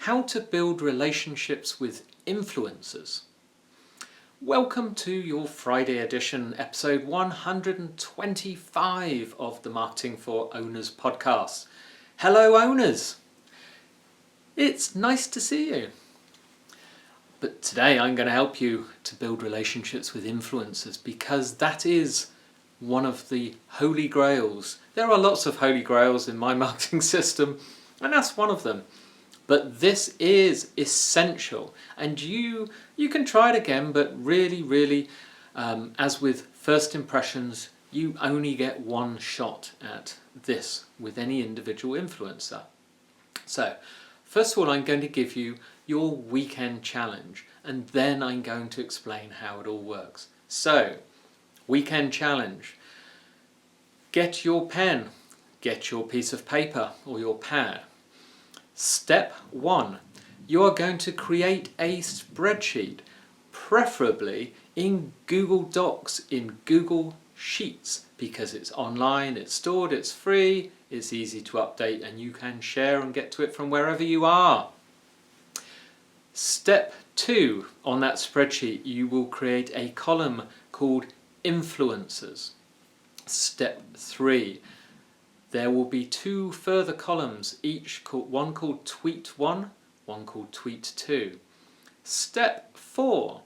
How to build relationships with influencers. Welcome to your Friday edition, episode 125 of the Marketing for Owners podcast. Hello owners! It's nice to see you. But today I'm going to help you to build relationships with influencers because that is one of the Holy Grails. There are lots of Holy Grails in my marketing system and that's one of them. But this is essential, and you can try it again, but really, as with first impressions, you only get one shot at this with any individual influencer. So, first of all, I'm going to give you your weekend challenge, and then I'm going to explain how it all works. So, weekend challenge. Get your pen, get your piece of paper or your pad. Step 1, you are going to create a spreadsheet, preferably in Google Docs, in Google Sheets, because it's online, it's stored, it's free, it's easy to update, and you can share and get to it from wherever you are. Step 2, on that spreadsheet, you will create a column called Influencers. Step 3, there will be 2 further columns, one called Tweet 1, one called Tweet 2. Step 4,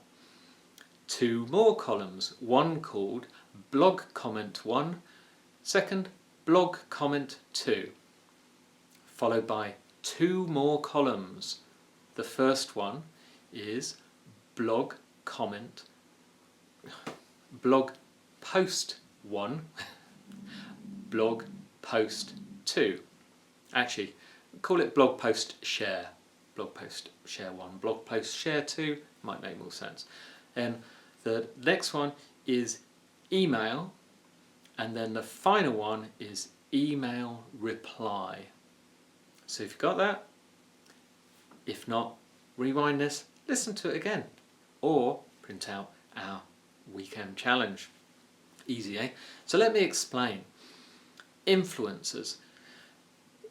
2 more columns, one called Blog Comment 1, second Blog Comment 2, followed by 2 more columns. The first one is Blog Post 1, Blog Post 2. Actually, call it Blog Post Share. Blog Post Share 1, Blog Post Share 2 might make more sense. And the next one is email, and then the final one is email reply. So if you've got that, if not, rewind this, listen to it again, or print out our weekend challenge. Easy, eh? So let me explain. Influencers.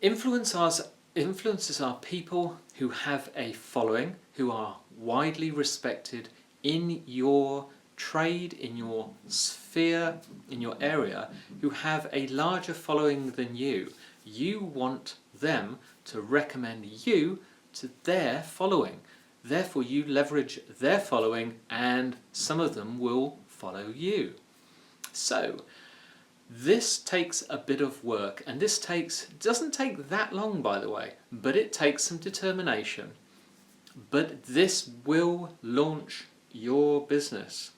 Influencers are people who have a following, who are widely respected in your trade, in your sphere, in your area, who have a larger following than you. You want them to recommend you to their following. Therefore, you leverage their following and some of them will follow you. So, this takes a bit of work, and this doesn't take that long, by the way, but it takes some determination. But this will launch your business.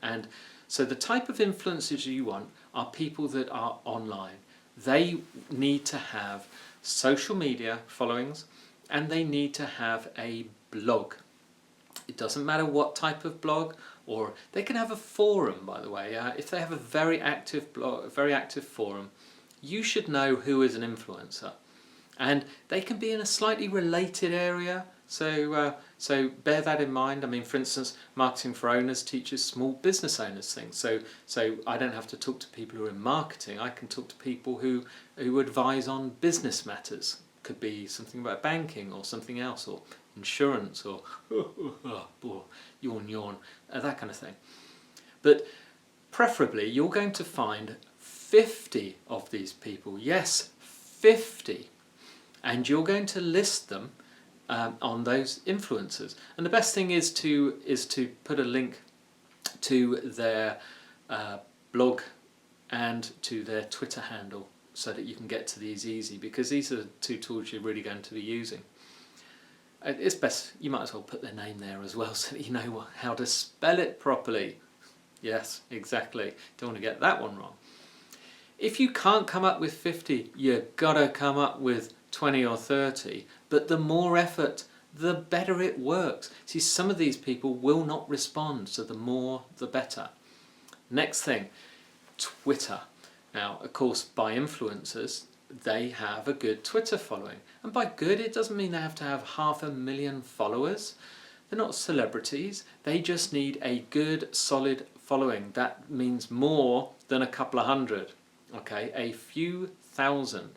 And so the type of influencers you want are people that are online. They need to have social media followings, and they need to have a blog. It doesn't matter what type of blog, or they can have a forum, by the way. If they have a very active blog, a very active forum, you should know who is an influencer. And they can be in a slightly related area, so bear that in mind. I mean, for instance, Marketing for Owners teaches small business owners things, so I don't have to talk to people who are in marketing. I can talk to people who advise on business matters. Could be something about banking or something else, or insurance, or yawn, that kind of thing. But preferably you're going to find 50 of these people, yes, 50, and you're going to list them on those influencers. And the best thing is to put a link to their blog and to their Twitter handle so that you can get to these easy, because these are the 2 tools you're really going to be using. It's best, you might as well put their name there as well so that you know how to spell it properly. Yes, exactly. Don't want to get that one wrong. If you can't come up with 50, you've got to come up with 20 or 30. But the more effort, the better it works. See, some of these people will not respond, so the more, the better. Next thing, Twitter. Now, of course, by influencers, they have a good Twitter following. And by good, it doesn't mean they have to have 500,000 followers. They're not celebrities. They just need a good, solid following. That means more than a couple of hundred, okay? A few thousand.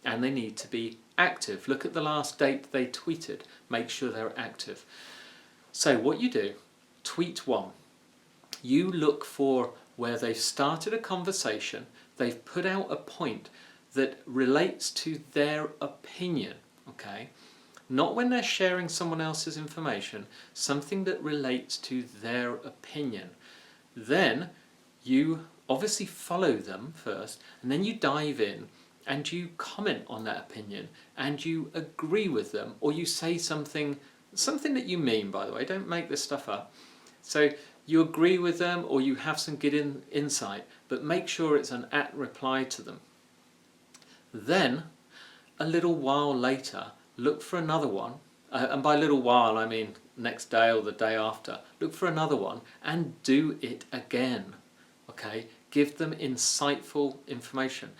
And they need to be active. Look at the last date they tweeted. Make sure they're active. So what you do, tweet one. You look for where they've started a conversation, they've put out a point that relates to their opinion, okay? Not when they're sharing someone else's information, something that relates to their opinion. Then you obviously follow them first, and then you dive in and you comment on that opinion and you agree with them, or you say something that you mean, by the way, don't make this stuff up. So you agree with them or you have some good insight, but make sure it's an at reply to them. Then a little while later, look for another one, and by little while I mean next day or the day after. Look for another one and do it again, okay? Give them insightful information.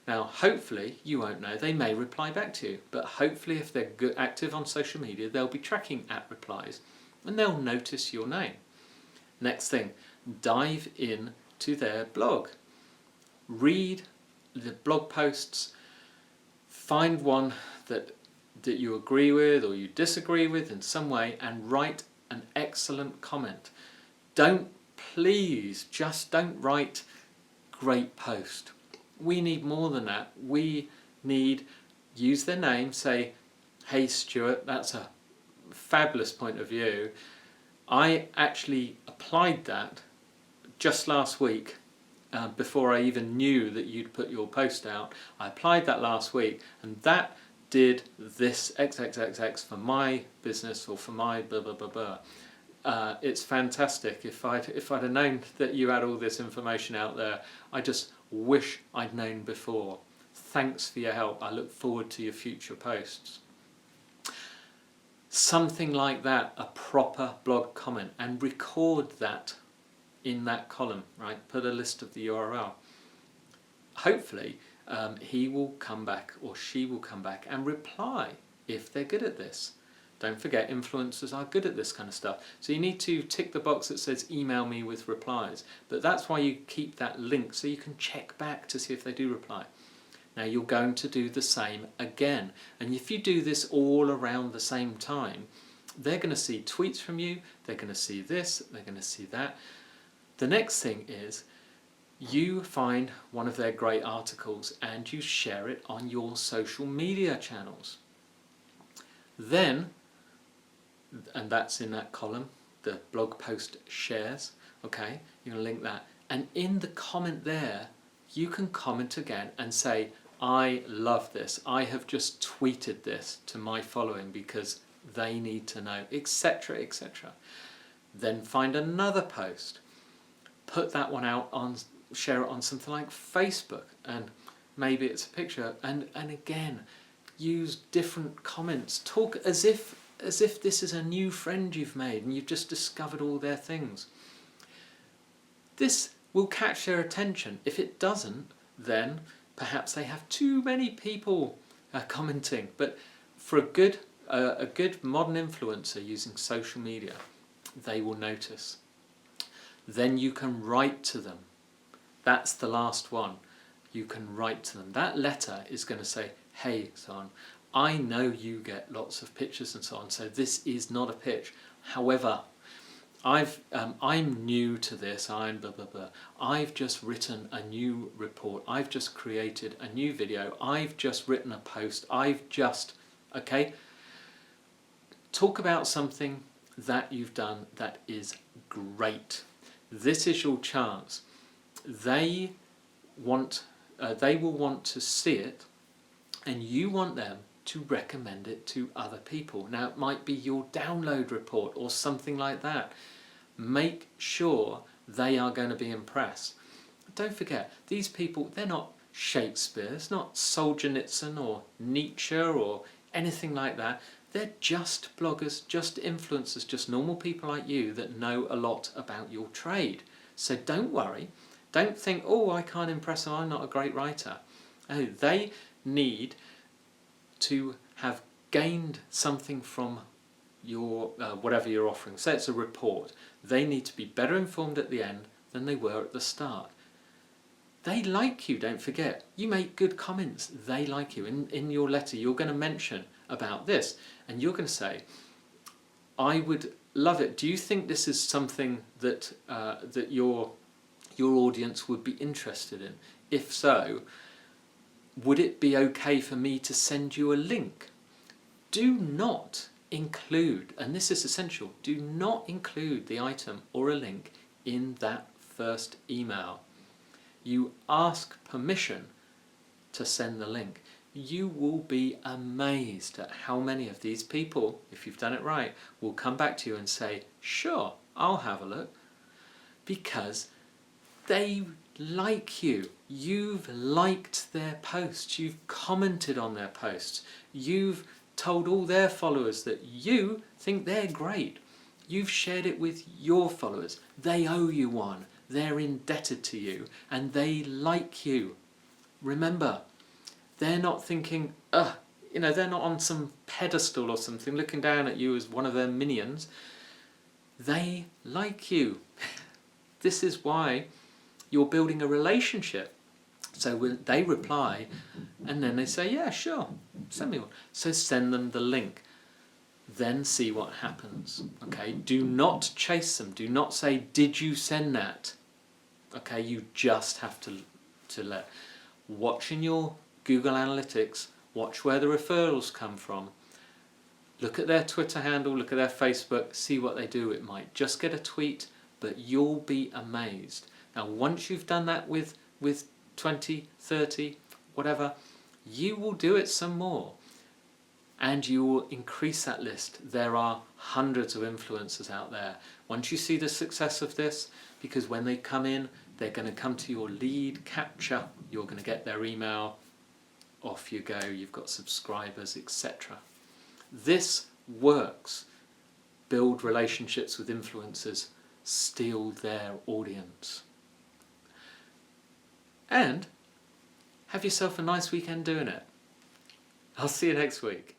Now hopefully, you won't know, they may reply back to you, but hopefully if they're active on social media, they'll be tracking at replies and they'll notice your name. Next thing, dive in to their blog. Read the blog posts, find one that you agree with or you disagree with in some way, and write an excellent comment. Just don't write great post. We need more than that. We need, use their name, say, hey Stuart, that's a fabulous point of view. I actually applied that just last week, before I even knew that you'd put your post out. I applied that last week and that did this XXXX for my business or for my blah blah blah blah. It's fantastic. If I'd have known that you had all this information out there, I just wish I'd known before. Thanks for your help. I look forward to your future posts. Something like that, a proper blog comment, and record that in that column, right? Put a list of the URL. Hopefully he will come back or she will come back and reply if they're good at this. Don't forget, influencers are good at this kind of stuff. So you need to tick the box that says email me with replies. But that's why you keep that link so you can check back to see if they do reply. Now you're going to do the same again. And if you do this all around the same time, they're going to see tweets from you, they're going to see this, they're going to see that. The next thing is you find one of their great articles and you share it on your social media channels. Then, and that's in that column, the blog post shares, okay, you're going to link that. And in the comment there, you can comment again and say, I love this, I have just tweeted this to my following because they need to know, etc, etc. Then find another post, put that one out on, share it on something like Facebook, and maybe it's a picture, and again, use different comments. Talk as if this is a new friend you've made and you've just discovered all their things. This will catch their attention. If it doesn't, then perhaps they have too many people commenting. But for a good modern influencer using social media, they will notice. Then you can write to them. That's the last one. You can write to them. That letter is going to say, hey, so on, I know you get lots of pictures and so on, so this is not a pitch. However, I'm new to this, I'm blah, blah, blah. I've just written a new report. I've just created a new video. I've just written a post. Okay? Talk about something that you've done that is great. This is your chance. They will want to see it, and you want them to recommend it to other people. Now it might be your download report or something like that. Make sure they are going to be impressed. Don't forget, these people, they're not Shakespeare, it's not Solzhenitsyn or Nietzsche or anything like that. They're just bloggers, just influencers, just normal people like you that know a lot about your trade. So don't worry. Don't think, oh, I can't impress them, I'm not a great writer. Oh, they need to have gained something from your whatever you're offering. Say it's a report. They need to be better informed at the end than they were at the start. They like you, don't forget. You make good comments, they like you. In your letter, you're going to mention about this, and you're going to say, I would love it. Do you think this is something that that your audience would be interested in? If so, would it be okay for me to send you a link? Do not include, and this is essential, do not include the item or a link in that first email. You ask permission to send the link. You will be amazed at how many of these people, if you've done it right, will come back to you and say, sure, I'll have a look, because they like you. You've liked their posts, you've commented on their posts, you've told all their followers that you think they're great. You've shared it with your followers. They owe you one. They're indebted to you and they like you. Remember, they're not thinking, they're not on some pedestal or something looking down at you as one of their minions. They like you. This is why you're building a relationship. So they reply and then they say, yeah, sure, send me one. So send them the link. Then see what happens. Okay, do not chase them. Do not say, did you send that? Okay, you just have to watch in your Google Analytics, watch where the referrals come from, look at their Twitter handle, look at their Facebook, see what they do. It might just get a tweet, but you'll be amazed. Now, once you've done that with 20, 30, whatever, you will do it some more. And you will increase that list. There are hundreds of influencers out there. Once you see the success of this, because when they come in, they're going to come to your lead capture, you're going to get their email, off you go, you've got subscribers, etc. This works. Build relationships with influencers, steal their audience. And have yourself a nice weekend doing it. I'll see you next week.